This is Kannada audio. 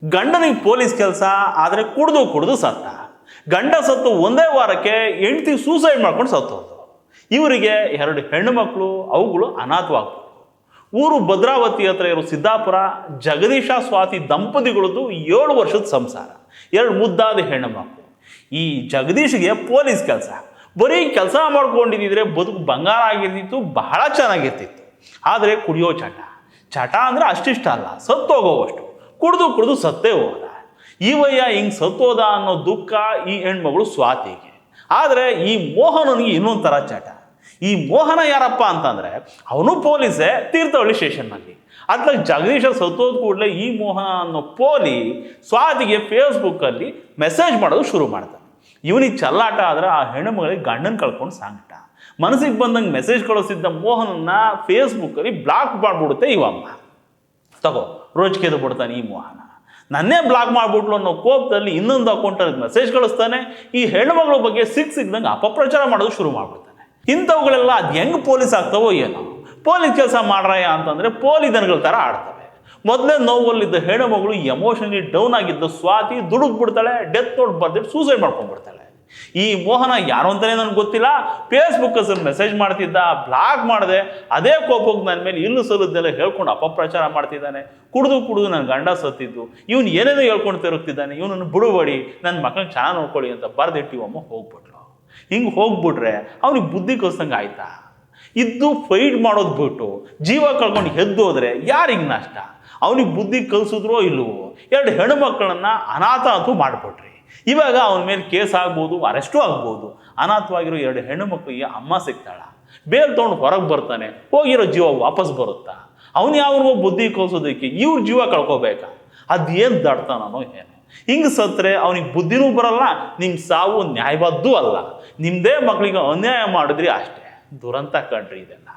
ಗಂಡನಿಗೆ ಪೊಲೀಸ್ ಕೆಲಸ ಆದರೆ ಕುಡಿದು ಸತ್ತ. ಗಂಡ ಸತ್ತು ಒಂದೇ ವಾರಕ್ಕೆ ಹೆಂಡತಿ ಸೂಸೈಡ್ ಮಾಡ್ಕೊಂಡು ಸತ್ತೋದು. ಇವರಿಗೆ 2 ಹೆಣ್ಣು ಮಕ್ಕಳು, ಅವುಗಳು ಅನಾಥವಾಗ್ಬಿಟ್ಟು. ಊರು ಭದ್ರಾವತಿ ಹತ್ರ ಇರೋ ಸಿದ್ದಾಪುರ. ಜಗದೀಶ ಸ್ವಾತಿ ದಂಪತಿಗಳದ್ದು 7 ವರ್ಷದ ಸಂಸಾರ, 2 ಮುದ್ದಾದ ಹೆಣ್ಣು ಮಕ್ಕಳು. ಈ ಜಗದೀಶ್ಗೆ ಪೊಲೀಸ್ ಕೆಲಸ. ಬರೀ ಕೆಲಸ ಮಾಡ್ಕೊಂಡಿದ್ದಿದ್ರೆ ಬದುಕು ಬಂಗಾರ ಆಗಿರ್ತಿತ್ತು, ಬಹಳ ಚೆನ್ನಾಗಿರ್ತಿತ್ತು. ಆದರೆ ಕುಡಿಯೋ ಚಟ ಅಂದರೆ ಅಷ್ಟಿಷ್ಟ ಅಲ್ಲ, ಸತ್ತೋಗೋವಷ್ಟು. ಕುಡಿದು ಸತ್ತೇ ಹೋದ. ಇವಯ್ಯ ಹಿಂಗೆ ಸತ್ತೋದ ಅನ್ನೋ ದುಃಖ ಈ ಹೆಣ್ಮಗಳು ಸ್ವಾತಿಗೆ. ಆದರೆ ಈ ಮೋಹನನಿಗೆ ಇನ್ನೊಂದು ಥರ ಚಟ. ಈ ಮೋಹನ ಯಾರಪ್ಪ ಅಂತಂದರೆ ಅವನು ಪೊಲೀಸೇ, ತೀರ್ಥಹಳ್ಳಿ ಸ್ಟೇಷನ್ನಲ್ಲಿ. ಅದ್ಲಾಗ ಜಗದೀಶ ಸತ್ತೋದ ಕೂಡಲೇ ಈ ಮೋಹನ ಅನ್ನೋ ಪೋಲಿ ಸ್ವಾತಿಗೆ ಫೇಸ್ಬುಕ್ಕಲ್ಲಿ ಮೆಸೇಜ್ ಮಾಡೋದು ಶುರು ಮಾಡ್ತಾನೆ. ಇವನಿಗೆ ಚಲ್ಲಾಟ ಆದರೆ ಆ ಹೆಣ್ಣುಮಗಳಿಗೆ ಗಂಡನ ಕಳ್ಕೊಂಡು ಸಂಕಟ. ಮನಸ್ಸಿಗೆ ಬಂದಂಗೆ ಮೆಸೇಜ್ ಕಳಿಸಿದ್ದ ಮೋಹನನ್ನ ಫೇಸ್ಬುಕ್ಕಲ್ಲಿ ಬ್ಲಾಕ್ ಮಾಡಿಬಿಡುತ್ತೆ ಇವಮ್ಮ. ತಗೋ ರೋಜಿಕೆದು ಬಿಡ್ತಾನೆ ಈ ಮೋಹನ. ನನ್ನೇ ಬ್ಲಾಕ್ ಮಾಡಿಬಿಟ್ಲು ಅನ್ನೋ ಕೋಪದಲ್ಲಿ ಇನ್ನೊಂದು ಅಕೌಂಟಲ್ಲಿ ಮೆಸೇಜ್ ಕಳಿಸ್ತಾನೆ. ಈ ಹೆಣ್ಣುಮಗಳ ಬಗ್ಗೆ ಸಿಗ್ದಂಗೆ ಅಪಪ್ರಚಾರ ಮಾಡೋದು ಶುರು ಮಾಡಿಬಿಡ್ತಾನೆ. ಇಂಥವುಗಳೆಲ್ಲ ಅದು ಹೆಂಗೆ ಪೊಲೀಸ್ ಆಗ್ತಾವೋ ಏನೋ. ಪೊಲೀಸ್ ಕೆಲಸ ಮಾಡ್ರಯ್ಯ ಅಂತಂದರೆ ಪೋಲಿ ದನಗಳ ಥರ ಆಡ್ತವೆ. ಮೊದಲೇ ನೋವಲ್ಲಿದ್ದ ಹೆಣ್ಣುಮಗಳು ಎಮೋಷನಲಿ ಡೌನ್ ಆಗಿದ್ದ ಸ್ವಾತಿ ದುಡುಕ್ಬಿಡ್ತಾಳೆ. ಡೆತ್ ನೋಟ್ ಬರ್ದಿಟ್ಟು ಸೂಸೈಡ್ ಮಾಡ್ಕೊಂಡ್ಬಿಡ್ತಾಳೆ. ಈ ಮೋಹನ ಯಾರು ಅಂತಲೇ ನನಗೆ ಗೊತ್ತಿಲ್ಲ, ಫೇಸ್ಬುಕ್ ಹೆಸರು ಮೆಸೇಜ್ ಮಾಡ್ತಿದ್ದ, ಬ್ಲಾಕ್ ಮಾಡಿದೆ. ಅದೇ ಕೋಪಕ್ಕೆ ನನ್ನ ಮೇಲೆ ಇಲ್ಲು ಸಲ್ಲದ್ದೆಲ್ಲ ಹೇಳ್ಕೊಂಡು ಅಪಪ್ರಚಾರ ಮಾಡ್ತಿದ್ದಾನೆ. ಕುಡಿದು ನನ್ನ ಗಂಡ ಸತ್ತಿದ್ದು, ಇವನು ಏನೇನೋ ಹೇಳ್ಕೊಂಡು ತಿರುಗ್ತಿದ್ದಾನೆ, ಇವನನ್ನು ಬಿಡುಬಡಿ, ನನ್ನ ಮಕ್ಕಳನ್ನ ಚೆನ್ನಾಗಿ ನೋಡ್ಕೊಳ್ಳಿ ಅಂತ ಬರ್ದಿಟ್ಟಿವಮ್ಮ ಹೋಗ್ಬಿಟ್ಲು. ಹಿಂಗೆ ಹೋಗ್ಬಿಟ್ರೆ ಅವನಿಗೆ ಬುದ್ಧಿ ಕಲಿಸ್ದಂಗೆ ಆಯ್ತಾ? ಇದ್ದು ಫೈಟ್ ಮಾಡೋದು ಬಿಟ್ಟು ಜೀವ ಕಳ್ಕೊಂಡು ಎದ್ದೋದ್ರೆ ಯಾರಿಗೆ ನಷ್ಟ? ಅವನಿಗೆ ಬುದ್ಧಿ ಕಲಿಸಿದ್ರೋ ಇಲ್ಲವೋ, 2 ಹೆಣ್ಣು ಮಕ್ಕಳನ್ನ ಅನಾಥ ಅಂತೂ ಮಾಡಿಬಿಟ್ರಿ. ಇವಾಗ ಅವನ ಮೇಲೆ ಕೇಸ್ ಆಗ್ಬೋದು, ಅರೆಸ್ಟು ಆಗ್ಬೋದು. ಅನಾಥವಾಗಿರೋ 2 ಹೆಣ್ಣು ಮಕ್ಕಳಿಗೆ ಅಮ್ಮ ಸಿಗ್ತಾಳ. ಬೇಲ್ ತೊಗೊಂಡು ಹೊರಗೆ ಬರ್ತಾನೆ. ಹೋಗಿರೋ ಜೀವ ವಾಪಸ್ ಬರುತ್ತಾ? ಅವನು ಯಾವನಿಗೋ ಬುದ್ಧಿ ಕಲಿಸೋದಕ್ಕೆ ಇವ್ರ ಜೀವ ಕಳ್ಕೋಬೇಕಾ? ಅದೇನು ದಡ್ತಾನೋ ಏನು. ಹಿಂಗೆ ಸತ್ತರೆ ಅವನಿಗೆ ಬುದ್ಧಿನೂ ಬರಲ್ಲ, ನಿಮ್ಮ ಸಾವು ನ್ಯಾಯಬದ್ಧೂ ಅಲ್ಲ. ನಿಮ್ಮದೇ ಮಕ್ಕಳಿಗೆ ಅನ್ಯಾಯ ಮಾಡಿದ್ರಿ ಅಷ್ಟೇ. ದುರಂತ ಕಣ್ರಿ ಇದೆಲ್ಲ.